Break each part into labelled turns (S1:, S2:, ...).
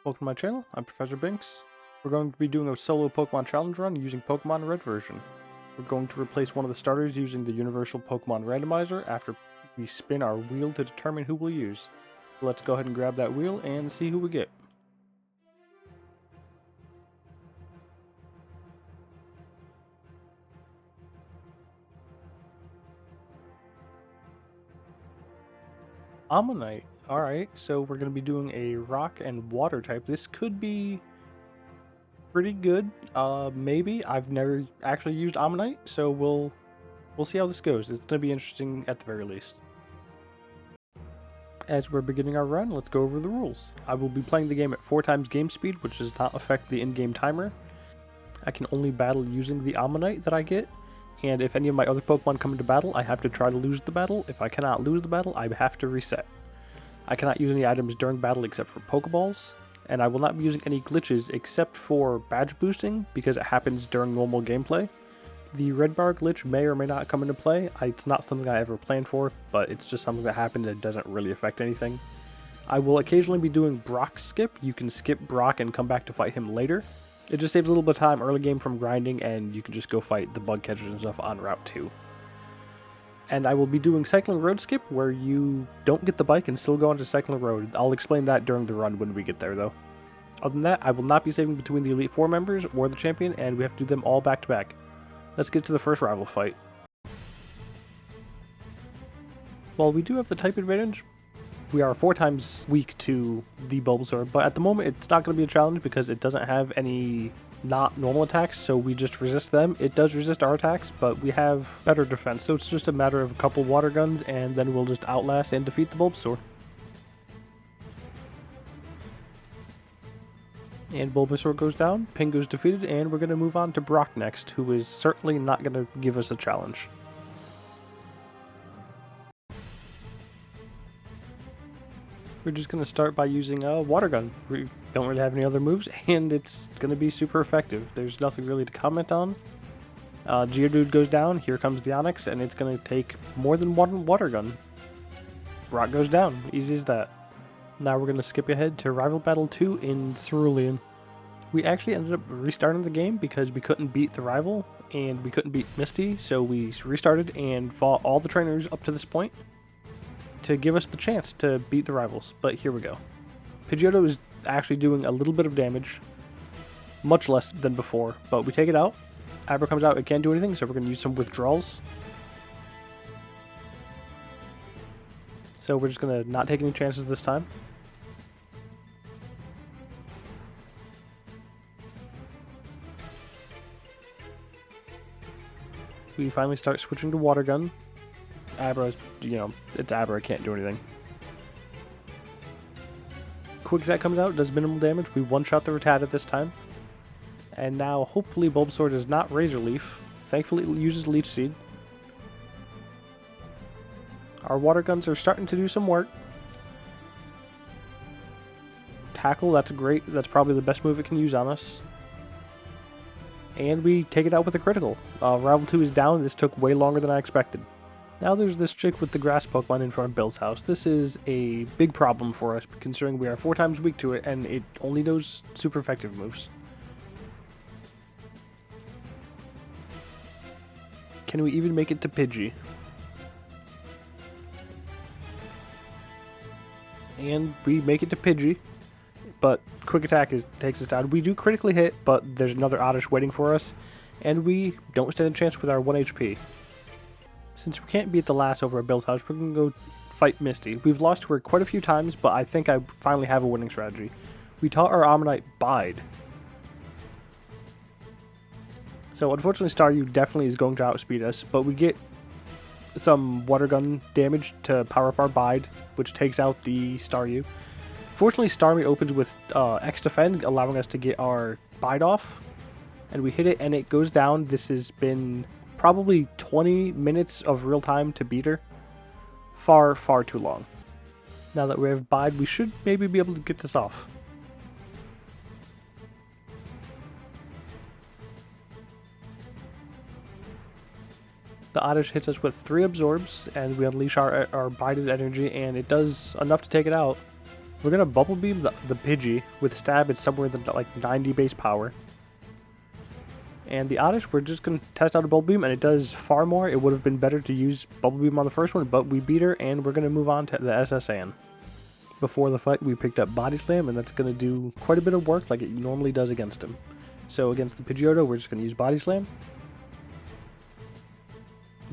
S1: Welcome to my channel, I'm Professor Binks. We're going to be doing a solo Pokemon challenge run using Pokemon Red version. We're going to replace one of the starters using the Universal Pokemon Randomizer after we spin our wheel to determine who we'll use. So let's go ahead and grab that wheel and see who we get. Omanyte. Alright, so we're going to be doing a rock and water type. This could be pretty good, maybe. I've never actually used Omanyte, so we'll see how this goes. It's going to be interesting at the very least. As we're beginning our run, let's go over the rules. I will be playing the game at 4 times game speed, which does not affect the in-game timer. I can only battle using the Omanyte that I get, and if any of my other Pokemon come into battle, I have to try to lose the battle. If I cannot lose the battle, I have to reset. I cannot use any items during battle except for Pokeballs, and I will not be using any glitches except for badge boosting because it happens during normal gameplay. The red bar glitch may or may not come into play. It's not something I ever planned for, but it's just something that happened that doesn't really affect anything. I will occasionally be doing Brock skip. You can skip Brock and come back to fight him later. It just saves a little bit of time early game from grinding, and you can just go fight the bug catchers and stuff on Route 2. And I will be doing Cycling Road skip, where you don't get the bike and still go onto Cycling Road. I'll explain that during the run when we get there, though. Other than that, I will not be saving between the Elite Four members or the champion, and we have to do them all back to back. Let's get to the first rival fight. While we do have the type advantage, we are 4 times weak to the Bulbasaur, but at the moment it's not going to be a challenge because it doesn't have any not normal attacks, so we just resist them. It does resist our attacks, but we have better defense, so it's just a matter of a couple water guns, and then we'll just outlast and defeat the Bulbasaur. And Bulbasaur goes down, Pingu's defeated, and we're going to move on to Brock next, who is certainly not going to give us a challenge. We're just going to start by using a water gun. We don't really have any other moves, and it's going to be super effective. There's nothing really to comment on. Geodude goes down, here comes the Onix, and it's going to take more than one water gun. Brock goes down, easy as that. Now we're going to skip ahead to Rival Battle 2 in Cerulean. We actually ended up restarting the game because we couldn't beat the rival, and we couldn't beat Misty, so we restarted and fought all the trainers up to this point to give us the chance to beat the rivals, but here we go. Pidgeotto is actually doing a little bit of damage, much less than before, but we take it out. Abra comes out, it can't do anything, so we're going to use some withdrawals. So we're just going to not take any chances this time. We finally start switching to Water Gun. Abra, it's Abra, it can't do anything. Quick Attack comes out, does minimal damage. We one-shot the Rattata this time. And now, hopefully, Bulbasaur does not Razor Leaf. Thankfully, it uses Leech Seed. Our water guns are starting to do some work. Tackle, that's great. That's probably the best move it can use on us. And we take it out with a critical. Rival 2 is down. This took way longer than I expected. Now there's this chick with the grass Pokemon in front of Bill's house. This is a big problem for us, considering we are 4 times weak to it, and it only knows super effective moves. Can we even make it to Pidgey? And we make it to Pidgey, but Quick Attack takes us down. We do critically hit, but there's another Oddish waiting for us, and we don't stand a chance with our 1 HP. Since we can't beat the last over at Bill's house, we're going to go fight Misty. We've lost to her quite a few times, but I think I finally have a winning strategy. We taught our Omanyte Bide. So unfortunately Staryu definitely is going to outspeed us, but we get some water gun damage to power up our Bide, which takes out the Staryu. Fortunately, Starmie opens with X Defend, allowing us to get our Bide off, and we hit it and it goes down. This has been probably 20 minutes of real time to beat her. Far, far too long. Now that we have Bide, we should maybe be able to get this off. The Oddish hits us with 3 absorbs, and we unleash our Bided energy, and it does enough to take it out. We're going to Bubble Beam the Pidgey. With Stab, it's somewhere in the, like 90 base power. And the Oddish, we're just going to test out a Bubble Beam, and it does far more. It would have been better to use Bubble Beam on the first one, but we beat her, and we're going to move on to the SSN. Before the fight, we picked up Body Slam, and that's going to do quite a bit of work like it normally does against him. So against the Pidgeotto, we're just going to use Body Slam.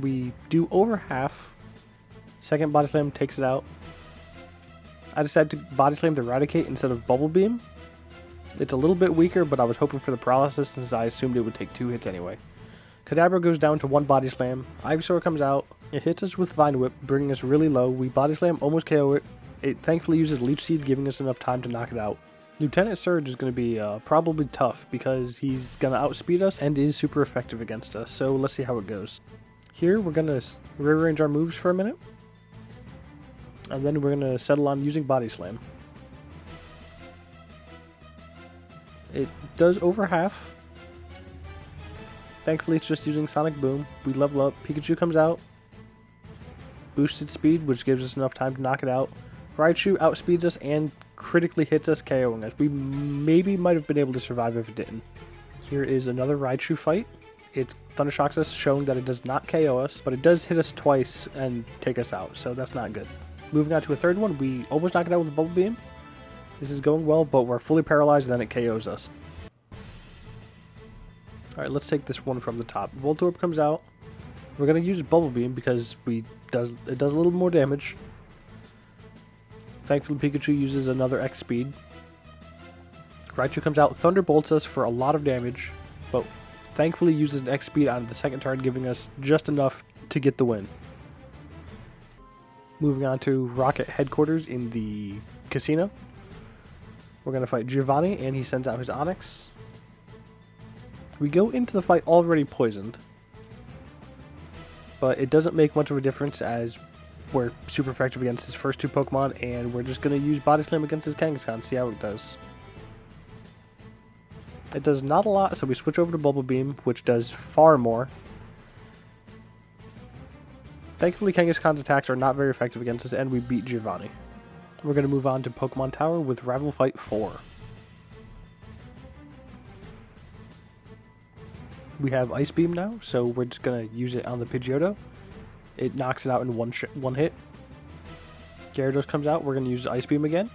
S1: We do over half. Second Body Slam takes it out. I decided to Body Slam the Eradicate instead of Bubble Beam. It's a little bit weaker, but I was hoping for the Paralysis since I assumed it would take 2 hits anyway. Kadabra goes down to 1 Body Slam. Ivysaur comes out. It hits us with Vine Whip, bringing us really low. We Body Slam, almost KO it. It thankfully uses Leech Seed, giving us enough time to knock it out. Lieutenant Surge is going to be probably tough because he's going to outspeed us and is super effective against us, so let's see how it goes. Here, we're going to rearrange our moves for a minute, and then we're going to settle on using Body Slam. It does over half. Thankfully, it's just using Sonic Boom. We level up. Pikachu comes out. Boosted speed, which gives us enough time to knock it out. Raichu outspeeds us and critically hits us, KOing us. We maybe might have been able to survive if it didn't. Here is another Raichu fight. It Thundershocks us, showing that it does not KO us, but it does hit us twice and take us out, so that's not good. Moving on to a third one, we almost knock it out with a Bubble Beam. This is going well, but we're fully paralyzed, and then it KOs us. Alright, let's take this one from the top. Voltorb comes out. We're going to use Bubble Beam because it does a little more damage. Thankfully, Pikachu uses another X speed. Raichu comes out, Thunderbolts us for a lot of damage, but thankfully uses an X speed on the second turn, giving us just enough to get the win. Moving on to Rocket Headquarters in the casino. We're going to fight Giovanni, and he sends out his Onix. We go into the fight already poisoned, but it doesn't make much of a difference as we're super effective against his first 2 Pokemon, and we're just going to use Body Slam against his Kangaskhan, see how it does. It does not a lot, so we switch over to Bubble Beam, which does far more. Thankfully, Kangaskhan's attacks are not very effective against us, and we beat Giovanni. We're going to move on to Pokemon Tower with Rival Fight 4. We have Ice Beam now, so we're just going to use it on the Pidgeotto. It knocks it out in one hit. Gyarados comes out, we're going to use Ice Beam again.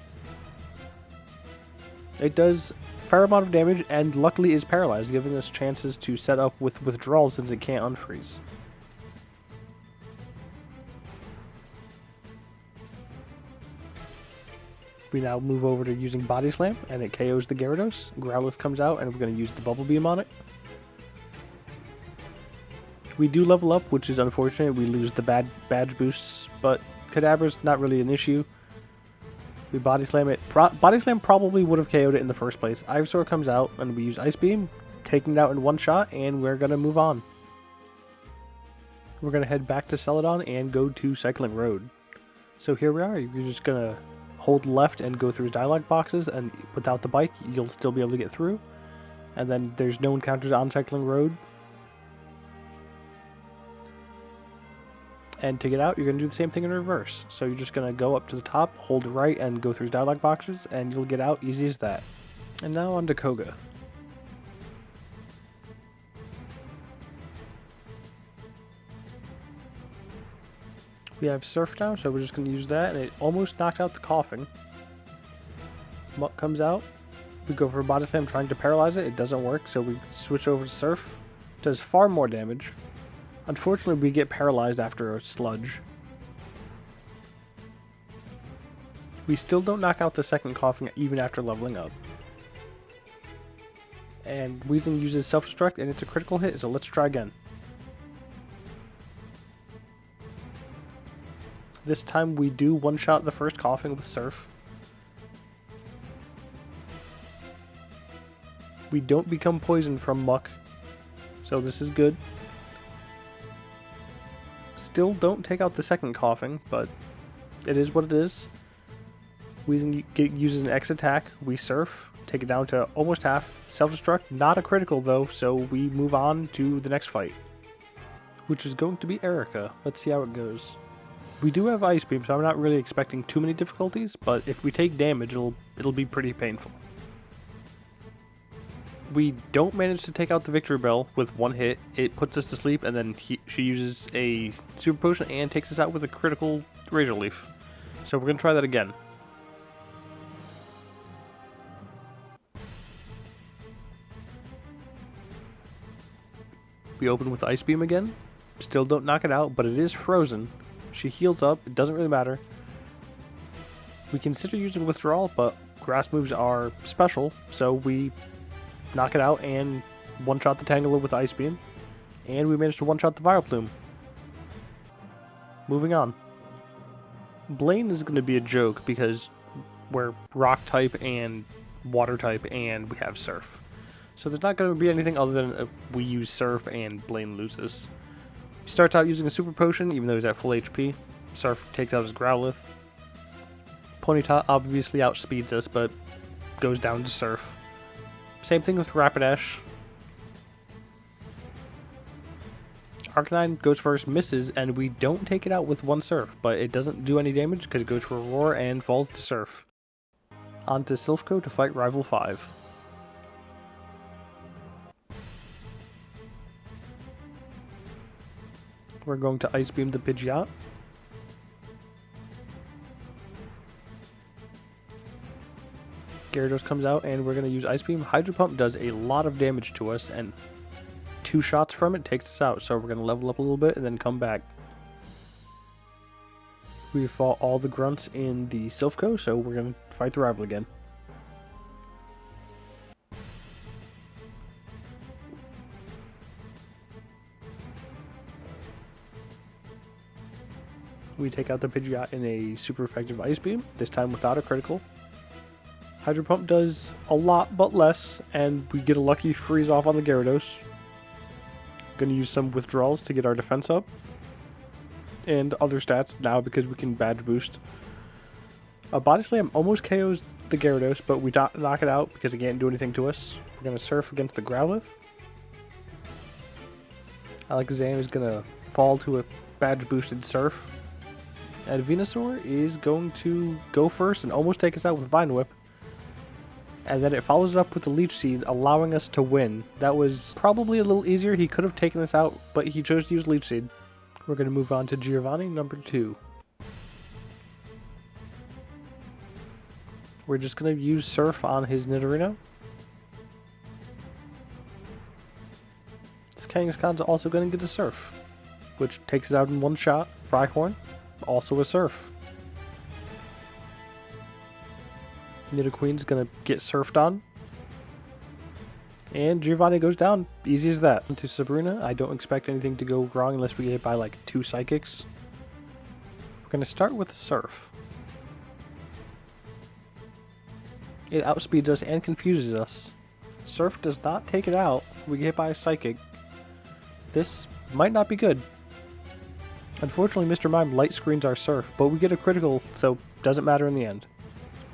S1: It does a fair amount of damage, and luckily is paralyzed, giving us chances to set up with withdrawal since it can't unfreeze. We now move over to using Body Slam, and it KOs the Gyarados. Growlithe comes out, and we're going to use the Bubble Beam on it. We do level up, which is unfortunate. We lose the bad badge boosts, but Kadabra's not really an issue. We Body Slam it. Body Slam probably would have KO'd it in the first place. Ivysaur comes out, and we use Ice Beam, taking it out in one shot, and we're going to move on. We're going to head back to Celadon and go to Cycling Road. So here we are. You're just going to hold left and go through dialogue boxes, and without the bike, you'll still be able to get through. And then there's no encounters on Cycling Road. And to get out, you're going to do the same thing in reverse. So you're just going to go up to the top, hold right, and go through dialogue boxes, and you'll get out easy as that. And now on to Koga. We have Surf now, so we're just going to use that, and it almost knocked out the Coughing. Muck comes out. We go for a Body Slam trying to paralyze it. It doesn't work, so we switch over to Surf. It does far more damage. Unfortunately, we get paralyzed after a Sludge. We still don't knock out the second Coughing even after leveling up. And Weezing uses Self-Destruct, and it's a critical hit, so let's try again. This time we do one-shot the first Coughing with Surf. We don't become poisoned from Muck, so this is good. Still don't take out the second Coughing, but it is what it is. Weezing uses an X attack, we Surf, take it down to almost half. Self-Destruct, not a critical though, so we move on to the next fight, which is going to be Erica. Let's see how it goes. We do have Ice Beam, so I'm not really expecting too many difficulties, but if we take damage, it'll be pretty painful. We don't manage to take out the Victory Bell with one hit. It puts us to sleep, and then she uses a Super Potion and takes us out with a critical Razor Leaf. So we're going to try that again. We open with Ice Beam again. Still don't knock it out, but it is frozen. She heals up. It doesn't really matter. We consider using Withdrawal, but grass moves are special, so we knock it out and one-shot the Tangela with Ice Beam. And we managed to one-shot the Vileplume. Moving on. Blaine is going to be a joke because we're Rock type and Water type, and we have Surf. So there's not going to be anything other than we use Surf and Blaine loses. He starts out using a Super Potion, even though he's at full HP. Surf takes out his Growlithe. Ponyta obviously outspeeds us, but goes down to Surf. Same thing with Rapidash. Arcanine goes first, misses, and we don't take it out with one Surf, but it doesn't do any damage because it goes for a Roar and falls to Surf. On to Silphco to fight Rival 5. We're going to Ice Beam the Pidgeot. Gyarados comes out and we're going to use Ice Beam. Hydro Pump does a lot of damage to us, and 2 shots from it takes us out, so we're going to level up a little bit and then come back. We fought all the grunts in the Silphco, so we're going to fight the rival again. We take out the Pidgeot in a super effective Ice Beam, this time without a critical. Hydro Pump does a lot but less, and we get a lucky freeze off on the Gyarados. Gonna use some withdrawals to get our defense up. And other stats now because we can badge boost. Body Slam almost KOs the Gyarados, but we knock it out because it can't do anything to us. We're gonna Surf against the Growlithe. Alakazam is gonna fall to a badge boosted Surf. And Venusaur is going to go first and almost take us out with Vine Whip. And then it follows it up with the Leech Seed, allowing us to win. That was probably a little easier. He could have taken us out, but he chose to use Leech Seed. We're going to move on to Giovanni, number 2. We're just going to use Surf on his Nidorino. This Kangaskhan's also going to get a Surf, which takes it out in one shot. Rhyhorn, also a Surf. Nidoqueen's gonna get surfed on. And Giovanni goes down. Easy as that. To Sabrina, I don't expect anything to go wrong unless we get hit by like 2 Psychics. We're gonna start with Surf. It outspeeds us and confuses us. Surf does not take it out. We get hit by a Psychic. This might not be good. Unfortunately, Mr. Mime light screens our Surf, but we get a critical, so doesn't matter in the end.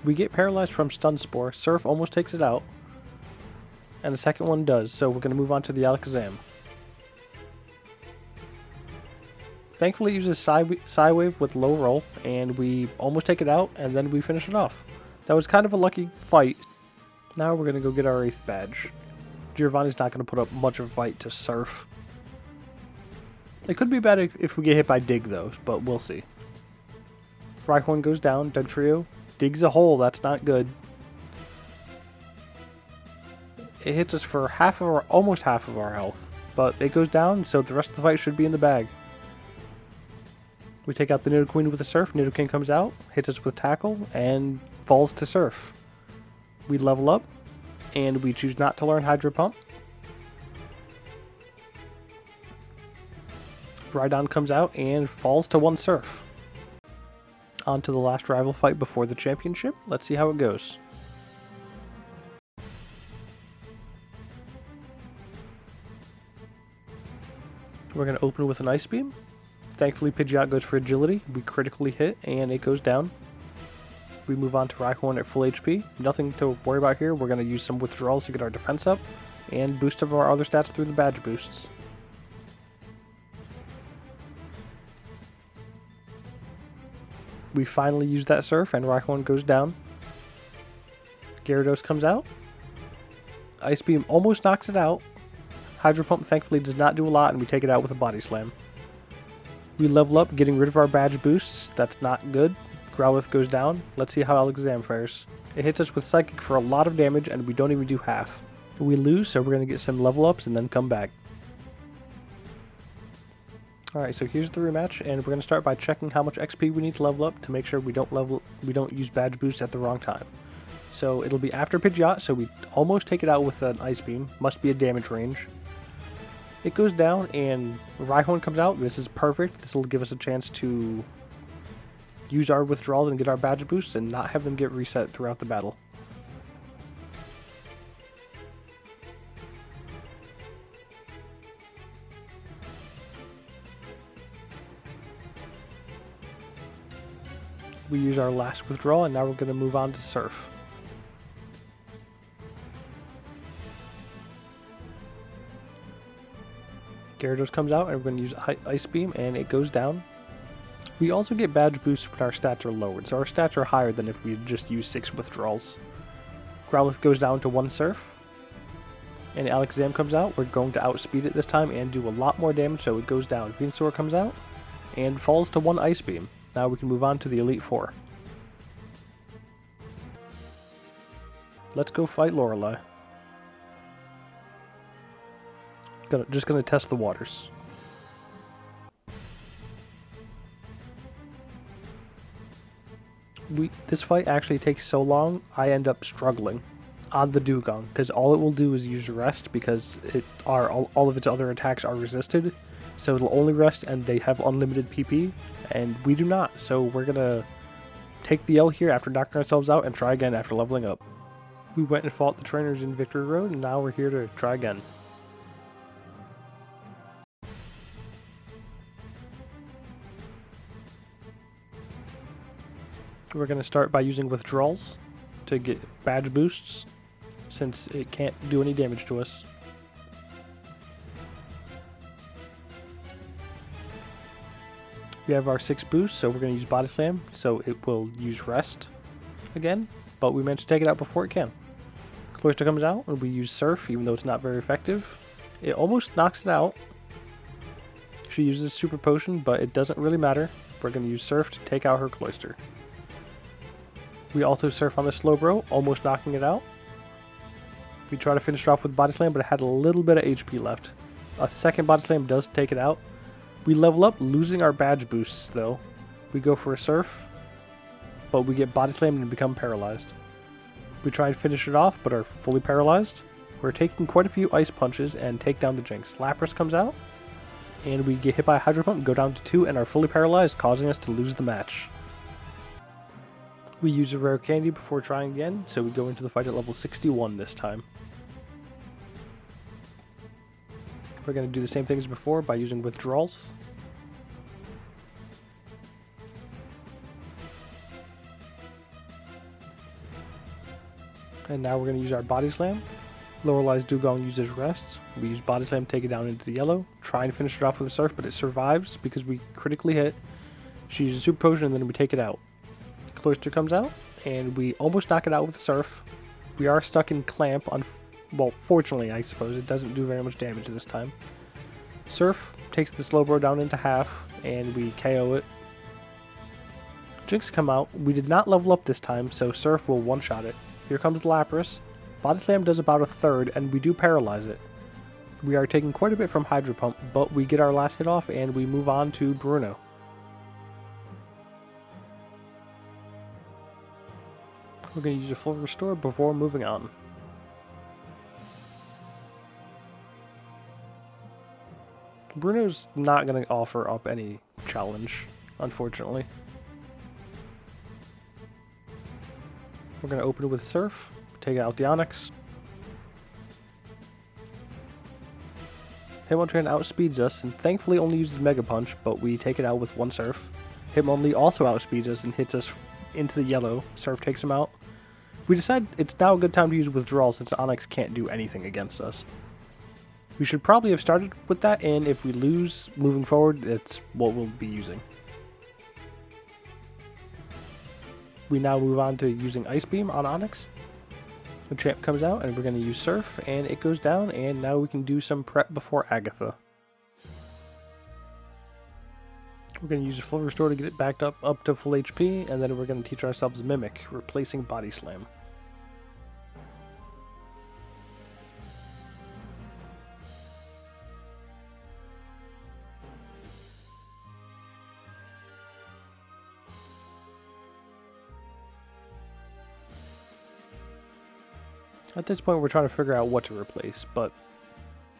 S1: We get paralyzed from Stun Spore. Surf almost takes it out. And the second one does, so we're going to move on to the Alakazam. Thankfully, it uses Psywave with low roll, and we almost take it out, and then we finish it off. That was kind of a lucky fight. Now we're going to go get our 8th badge. Giovanni's not going to put up much of a fight to Surf. It could be bad if we get hit by Dig, though, but we'll see. Rhyhorn goes down. Dugtrio digs a hole. That's not good. It hits us for almost half of our health, but it goes down, so the rest of the fight should be in the bag. We take out the Nidoqueen with a Surf. Nidoking comes out, hits us with Tackle, and falls to Surf. We level up, and we choose not to learn Hydro Pump. Rhydon comes out and falls to 1 Surf. On to the last rival fight before the championship. Let's see how it goes. We're going to open with an Ice Beam. Thankfully, Pidgeot goes for Agility. We critically hit, and it goes down. We move on to Rhyhorn at full HP. Nothing to worry about here. We're going to use some withdrawals to get our defense up, and boost of our other stats through the badge boosts. We finally use that Surf, and Rhyhorn goes down. Gyarados comes out. Ice Beam almost knocks it out. Hydro Pump thankfully does not do a lot, and we take it out with a Body Slam. We level up, getting rid of our badge boosts. That's not good. Growlithe goes down. Let's see how Alakazam fares. It hits us with Psychic for a lot of damage, and we don't even do half. We lose, so we're going to get some level ups and then come back. Alright, so here's the rematch, and we're going to start by checking how much XP we need to level up to make sure we don't use badge boosts at the wrong time. So it'll be after Pidgeot, so we almost take it out with an Ice Beam. Must be a damage range. It goes down, and Rhyhorn comes out. This is perfect. This will give us a chance to use our withdrawals and get our badge boosts and not have them get reset throughout the battle. We use our last withdrawal, and now we're going to move on to Surf. Gyarados comes out, and we're going to use Ice Beam, and it goes down. We also get badge boosts when our stats are lowered, so our stats are higher than if we just use 6 withdrawals. Growlithe goes down to 1 Surf, and Alakazam comes out. We're going to outspeed it this time and do a lot more damage, so it goes down. Venusaur comes out and falls to 1 Ice Beam. Now we can move on to the Elite Four. Let's go fight Lorelei. Just gonna test the waters. This fight actually takes so long, I end up struggling on the Dugong, because all it will do is use Rest, because all of its other attacks are resisted, so it'll only rest, and they have unlimited PP, and we do not, so we're gonna take the L here after knocking ourselves out and try again after leveling up. We went and fought the trainers in Victory Road, and now we're here to try again. We're going to start by using withdrawals to get badge boosts, since it can't do any damage to us. We have our 6 boosts, so we're going to use Body Slam, so it will use Rest again, but we managed to take it out before it can. Cloyster comes out, and we use Surf, even though it's not very effective. It almost knocks it out. She uses Super Potion, but it doesn't really matter. We're going to use Surf to take out her Cloyster. We also Surf on the Slowbro, almost knocking it out. We try to finish it off with Body Slam, but it had a little bit of HP left. A second Body Slam does take it out. We level up, losing our badge boosts though. We go for a Surf, but we get Body Slammed and become paralyzed. We try and finish it off, but are fully paralyzed. We're taking quite a few Ice Punches and take down the Jinx. Lapras comes out, and we get hit by a Hydro Pump, go down to 2, and are fully paralyzed, causing us to lose the match. We use a rare candy before trying again, so we go into the fight at level 61 this time. We're going to do the same thing as before by using withdrawals. And now we're going to use our Body Slam. Lorelei's Dugong uses Rest. We use Body Slam to take it down into the yellow. Try and finish it off with a Surf, but it survives because we critically hit. She uses Super Potion, and then we take it out. Cloyster comes out, and we almost knock it out with a Surf. We are stuck in Clamp. Well, fortunately, I suppose. It doesn't do very much damage this time. Surf takes the Slowbro down into half, and we KO it. Jinx come out. We did not level up this time, so Surf will one-shot it. Here comes Lapras. Body Slam does about a third, and we do paralyze it. We are taking quite a bit from Hydro Pump, but we get our last hit off, and we move on to Bruno. We're going to use a full restore before moving on. Bruno's not going to offer up any challenge, unfortunately. We're going to open it with Surf, take out the Onix. Hitmonchan outspeeds us and thankfully only uses Mega Punch, but we take it out with 1 Surf. Hitmonlee also outspeeds us and hits us into the yellow. Surf takes him out. We decide it's now a good time to use withdrawal since Onix can't do anything against us. We should probably have started with that, and if we lose moving forward, that's what we'll be using. We now move on to using Ice Beam on Onyx. Machamp comes out, and we're going to use Surf, and it goes down, and now we can do some prep before Agatha. We're going to use a full restore to get it backed up to full HP, and then we're going to teach ourselves Mimic, replacing Body Slam. At this point, we're trying to figure out what to replace, but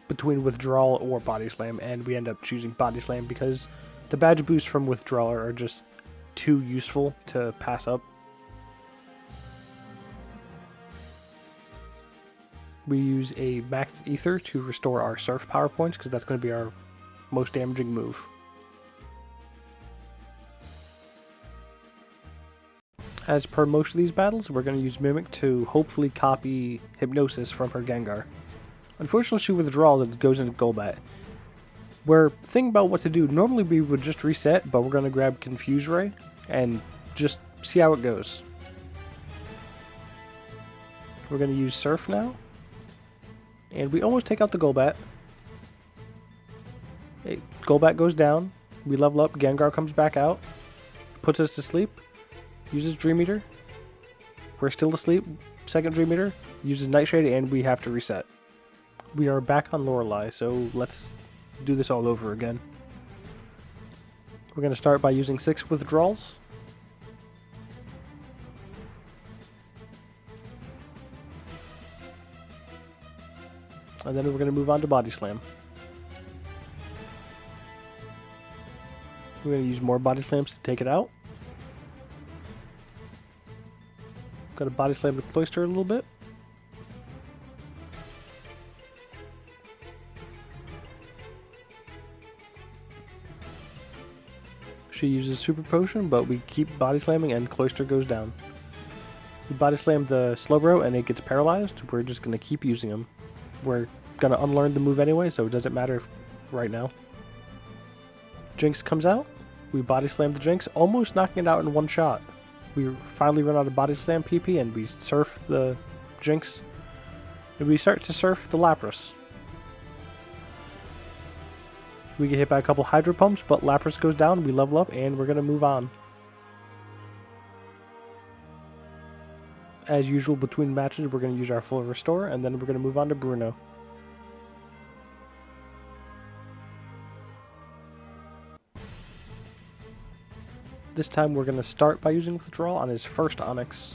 S1: between Withdrawal or Body Slam, and we end up choosing Body Slam because the badge boosts from Withdrawal are just too useful to pass up. We use a Max Ether to restore our Surf power points because that's going to be our most damaging move. As per most of these battles, we're going to use Mimic to hopefully copy Hypnosis from her Gengar. Unfortunately, she withdraws and it goes into Golbat. We're thinking about what to do. Normally we would just reset, but we're going to grab Confuse Ray and just see how it goes. We're going to use Surf now. And we almost take out the Golbat. Golbat goes down. We level up. Gengar comes back out. Puts us to sleep. Uses Dream Eater. We're still asleep. Second Dream Eater. Uses Nightshade, and we have to reset. We are back on Lorelei, so let's do this all over again. We're going to start by using 6 withdrawals. And then we're going to move on to Body Slam. We're going to use more Body Slams to take it out. Got to Body Slam the Cloyster a little bit. She uses Super Potion, but we keep Body Slamming and Cloyster goes down. We Body Slam the Slowbro and it gets paralyzed. We're just going to keep using him. We're going to unlearn the move anyway, so it doesn't matter right now. Jinx comes out. We Body Slam the Jinx, almost knocking it out in one shot. We finally run out of Body Slam PP and we Surf the Jinx. And we start to Surf the Lapras. We get hit by a couple Hydro Pumps, but Lapras goes down, we level up, and we're going to move on. As usual, between matches, we're going to use our full restore, and then we're going to move on to Bruno. This time we're going to start by using Withdrawal on his first Onix.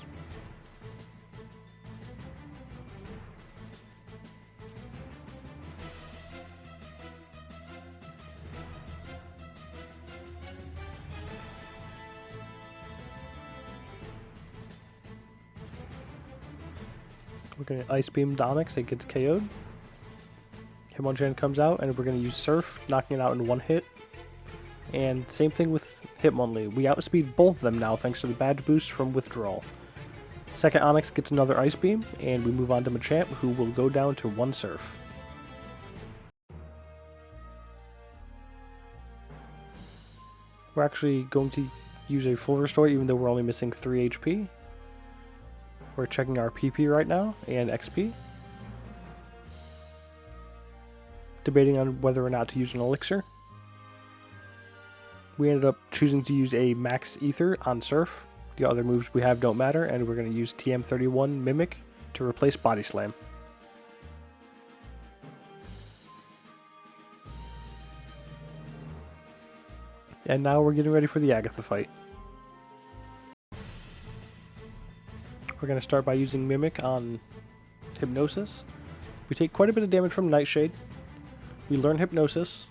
S1: We're going to Ice Beam the Onix, it gets KO'd. Hitmonchan comes out, and we're going to use Surf, knocking it out in one hit. And same thing with Hitmonlee. We outspeed both of them now thanks to the badge boost from Withdrawal. Second Onix gets another Ice Beam, and we move on to Machamp, who will go down to 1 Surf. We're actually going to use a full restore even though we're only missing 3 HP. We're checking our PP right now, and XP. Debating on whether or not to use an Elixir. We ended up choosing to use a Max Ether on Surf. The other moves we have don't matter, and we're going to use TM31 Mimic to replace Body Slam. And now we're getting ready for the Agatha fight. We're going to start by using Mimic on Hypnosis. We take quite a bit of damage from Nightshade. We learn Hypnosis.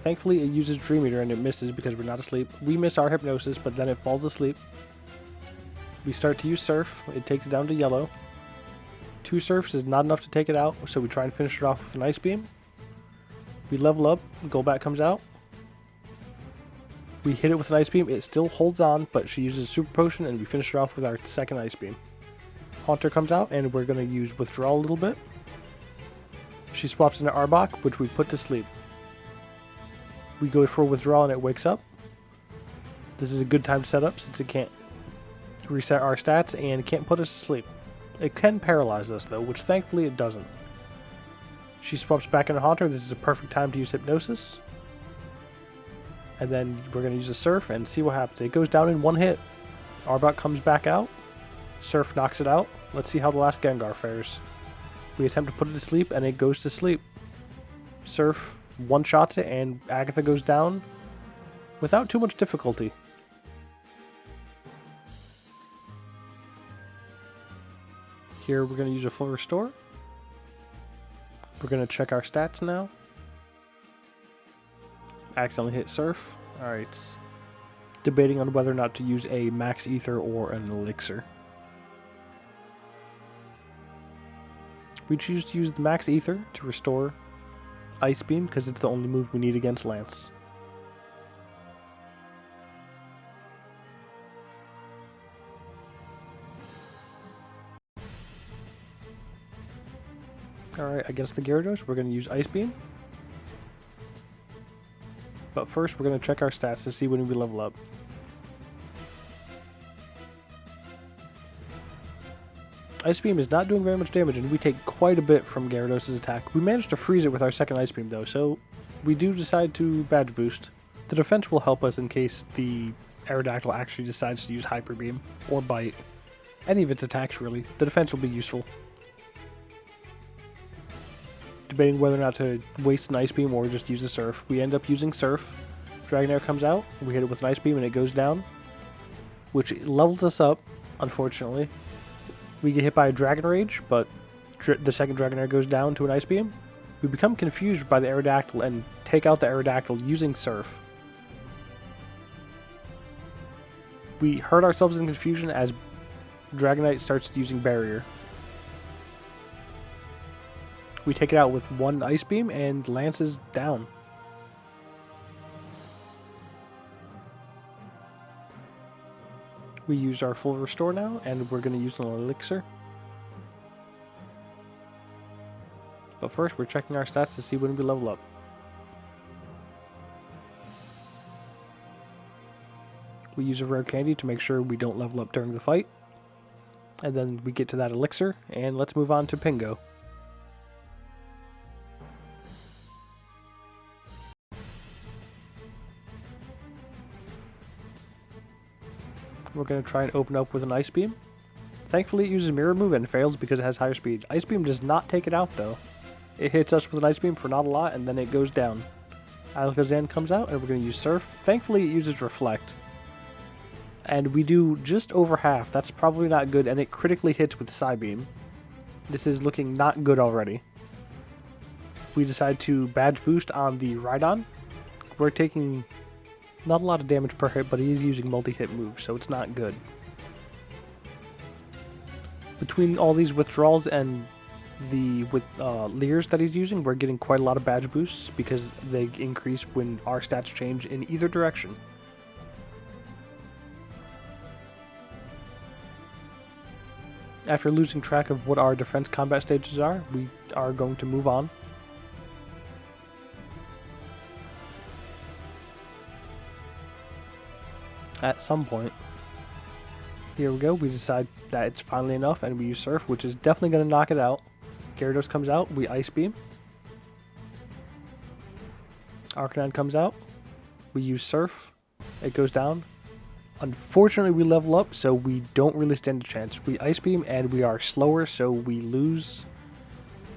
S1: Thankfully it uses Dream Eater and it misses because we're not asleep. We miss our Hypnosis, but then it falls asleep. We start to use Surf. It takes it down to yellow. 2 Surfs is not enough to take it out, so we try and finish it off with an Ice Beam. We level up. Golbat comes out. We hit it with an Ice Beam, it still holds on, but she uses Super Potion, and we finish it off with our second Ice Beam. Haunter comes out, and we're going to use Withdrawal a little bit. She swaps into Arbok, which we put to sleep. We go for Withdrawal, and it wakes up. This is a good time to set up, since it can't reset our stats, and it can't put us to sleep. It can paralyze us though, which thankfully it doesn't. She swaps back into Haunter. This is a perfect time to use Hypnosis. And then we're going to use a Surf and see what happens. It goes down in one hit. Arbok comes back out. Surf knocks it out. Let's see how the last Gengar fares. We attempt to put it to sleep, and it goes to sleep. Surf one-shots it, and Agatha goes down without too much difficulty. Here we're going to use a full restore. We're going to check our stats now. Accidentally hit Surf. Alright. Debating on whether or not to use a Max Ether or an Elixir. We choose to use the Max Ether to restore Ice Beam because it's the only move we need against Lance. Alright, against the Gyarados, we're going to use Ice Beam. But first, we're going to check our stats to see when we level up. Ice Beam is not doing very much damage, and we take quite a bit from Gyarados' attack. We managed to freeze it with our second Ice Beam, though, so we do decide to Badge Boost. The defense will help us in case the Aerodactyl actually decides to use Hyper Beam or Bite. Any of its attacks, really. The defense will be useful. Debating whether or not to waste an Ice Beam or just use a Surf. We end up using Surf. Dragonair comes out, we hit it with an Ice Beam and it goes down, which levels us up, unfortunately. We get hit by a Dragon Rage, but the second Dragonair goes down to an Ice Beam. We become confused by the Aerodactyl and take out the Aerodactyl using Surf. We hurt ourselves in confusion as Dragonite starts using Barrier. We take it out with one Ice Beam, and Lance is down. We use our full restore now, and we're going to use an Elixir. But first, we're checking our stats to see when we level up. We use a rare candy to make sure we don't level up during the fight. And then we get to that Elixir, and let's move on to Pingo. We're going to try and open up with an Ice Beam. Thankfully it uses Mirror Move and fails because it has higher speed. Ice Beam does not take it out though. It hits us with an Ice Beam for not a lot and then it goes down. Alakazam comes out and we're going to use Surf. Thankfully it uses Reflect. And we do just over half. That's probably not good, and it critically hits with Psybeam. This is looking not good already. We decide to Badge Boost on the Rhydon. We're taking not a lot of damage per hit, but he is using multi-hit moves, so it's not good. Between all these withdrawals and the Leers that he's using, we're getting quite a lot of Badge Boosts because they increase when our stats change in either direction. After losing track of what our defense combat stages are, we are going to move on. At some point. Here we go, we decide that it's finally enough and we use Surf, which is definitely going to knock it out. Gyarados comes out, we Ice Beam. Arcanine comes out, we use Surf, it goes down. Unfortunately we level up, so we don't really stand a chance. We Ice Beam and we are slower, so we lose.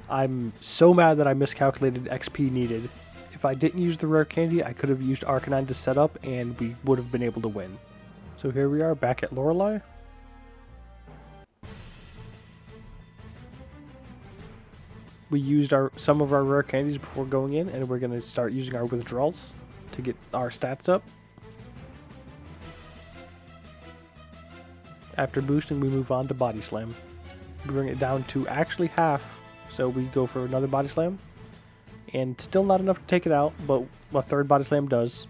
S1: I'm so mad that I miscalculated XP needed. If I didn't use the rare candy, I could have used Arcanine to set up and we would have been able to win. So here we are back at Lorelei. We used some of our rare candies before going in, and we're going to start using our withdrawals to get our stats up. After boosting, we move on to Body Slam. We bring it down to actually half, so we go for another Body Slam. And still not enough to take it out, but a third Body Slam does.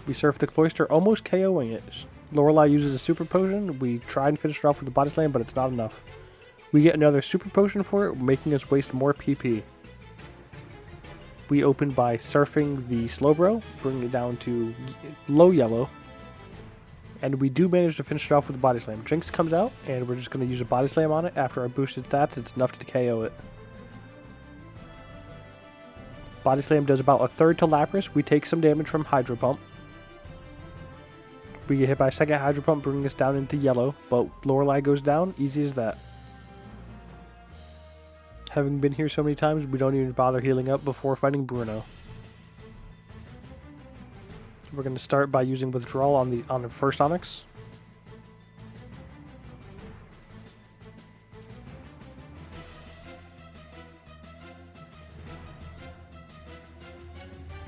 S1: We Surf the Cloyster, almost KOing it. Lorelei uses a Super Potion. We try and finish it off with a Body Slam, but it's not enough. We get another Super Potion for it, making us waste more PP. We open by Surfing the Slowbro, bringing it down to low yellow. And we do manage to finish it off with a body slam. Jinx comes out, and we're just going to use a body slam on it. After our boosted stats, it's enough to KO it. Body slam does about a third to Lapras. We take some damage from Hydro Pump. We get hit by a second Hydro Pump, bringing us down into yellow, but Lorelei goes down. Easy as that. Having been here so many times, we don't even bother healing up before fighting Bruno. We're going to start by using Withdrawal on the first Onyx.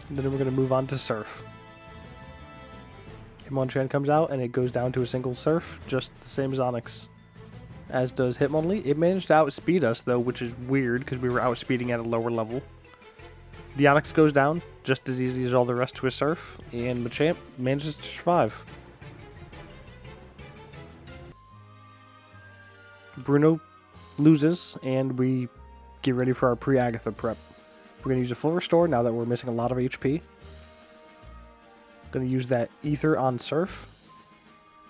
S1: And then we're going to move on to Surf. Hitmonchan comes out and it goes down to a single Surf, just the same as Onyx. As does Hitmonlee. It managed to outspeed us though, which is weird because we were outspeeding at a lower level. The Onyx goes down, just as easy as all the rest to a Surf, and Machamp manages to survive. Bruno loses, and we get ready for our pre-Agatha prep. We're going to use a full restore now that we're missing a lot of HP. Going to use that Ether on Surf,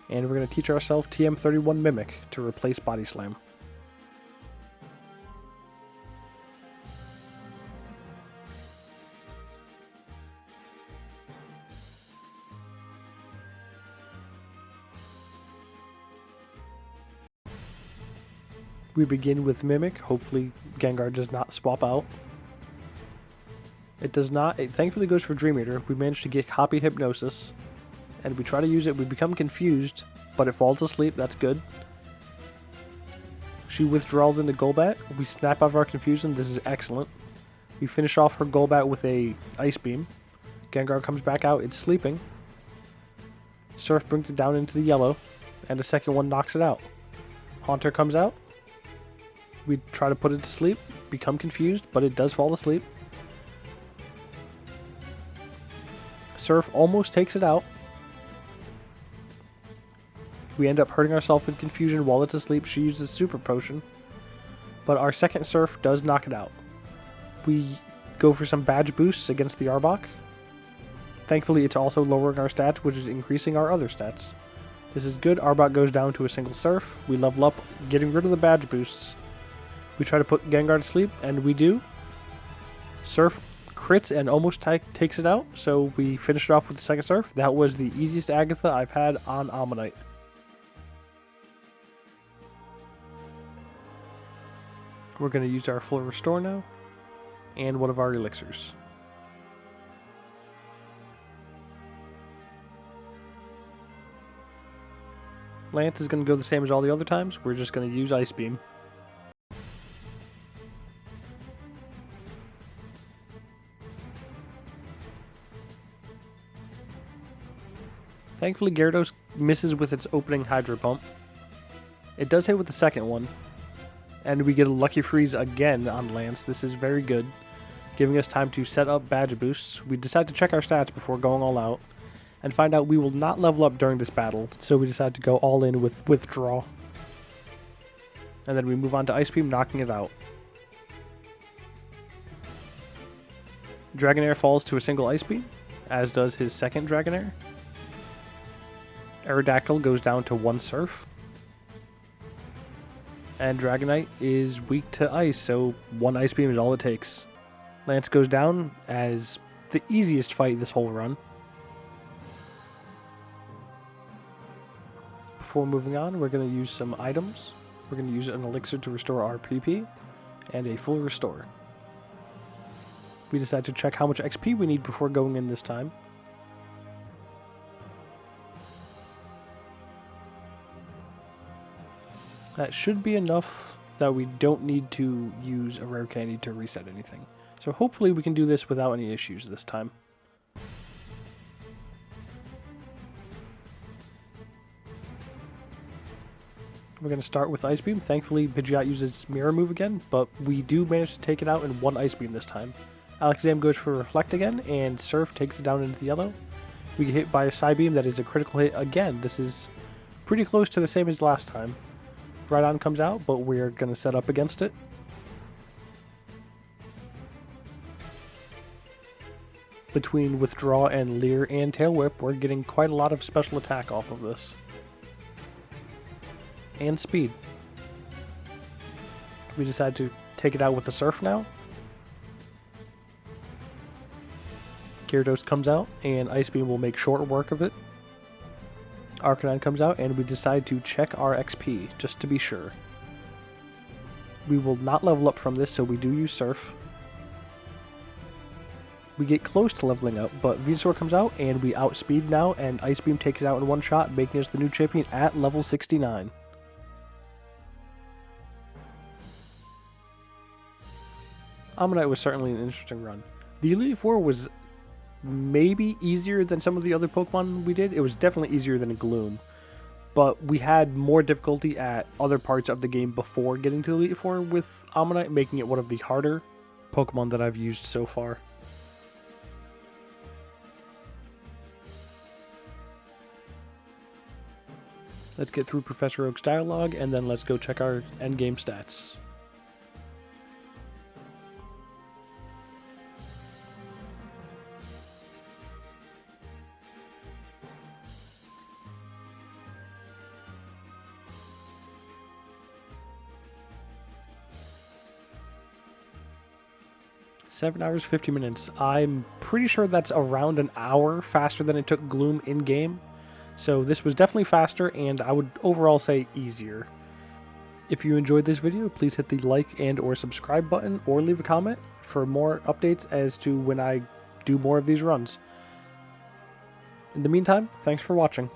S1: and we're going to teach ourselves TM31 Mimic to replace Body Slam. We begin with Mimic. Hopefully Gengar does not swap out. It does not. It thankfully goes for Dream Eater. We managed to get Copy Hypnosis. And we try to use it. We become confused, but it falls asleep. That's good. She withdraws into Golbat. We snap out of our confusion. This is excellent. We finish off her Golbat with a Ice Beam. Gengar comes back out. It's sleeping. Surf brings it down into the yellow. And the second one knocks it out. Haunter comes out. We try to put it to sleep, become confused, but it does fall asleep. Surf almost takes it out. We end up hurting ourselves in confusion while it's asleep. She uses Super Potion, but our second Surf does knock it out. We go for some badge boosts against the Arbok. Thankfully, it's also lowering our stats, which is increasing our other stats. This is good. Arbok goes down to a single Surf. We level up, getting rid of the badge boosts. We try to put Gengar to sleep, and we do. Surf crits and almost takes it out, so we finish it off with the second Surf. That was the easiest Agatha I've had on Omanyte. We're going to use our full restore now, and one of our elixirs. Lance is going to go the same as all the other times. We're just going to use Ice Beam. Thankfully, Gyarados misses with its opening Hydro Pump. It does hit with the second one, and we get a Lucky Freeze again on Lance. This is very good, giving us time to set up badge boosts. We decide to check our stats before going all out, and find out we will not level up during this battle, so we decide to go all in with Withdraw. And then we move on to Ice Beam, knocking it out. Dragonair falls to a single Ice Beam, as does his second Dragonair. Aerodactyl goes down to one Surf. And Dragonite is weak to Ice, so one Ice Beam is all it takes. Lance goes down as the easiest fight this whole run. Before moving on, we're going to use some items. We're going to use an elixir to restore our PP, and a full restore. We decide to check how much XP we need before going in this time. That should be enough that we don't need to use a rare candy to reset anything. So hopefully we can do this without any issues this time. We're going to start with Ice Beam. Thankfully, Pidgeot uses Mirror Move again, but we do manage to take it out in one Ice Beam this time. Alakazam goes for Reflect again, and Surf takes it down into the yellow. We get hit by a Psybeam that is a critical hit again. This is pretty close to the same as last time. Rhydon comes out, but we're going to set up against it. Between Withdraw and Leer and Tail Whip, we're getting quite a lot of special attack off of this. And speed. We decide to take it out with the Surf now. Gyarados comes out, and Ice Beam will make short work of it. Arcanine comes out, and we decide to check our XP, just to be sure. We will not level up from this, so we do use Surf. We get close to leveling up, but Venusaur comes out, and we outspeed now, and Ice Beam takes it out in one shot, making us the new champion at level 69. Omanyte was certainly an interesting run. The Elite Four was maybe easier than some of the other Pokemon we did. It was definitely easier than a Gloom. But we had more difficulty at other parts of the game before getting to the Elite Four with Omanyte, making it one of the harder Pokemon that I've used so far. Let's get through Professor Oak's dialogue, and then let's go check our endgame stats. $7 hours, 50 minutes. I'm pretty sure that's around an hour faster than it took Gloom in-game. So this was definitely faster, and I would overall say easier. If you enjoyed this video, please hit the like and or subscribe button, or leave a comment for more updates as to when I do more of these runs. In the meantime, thanks for watching.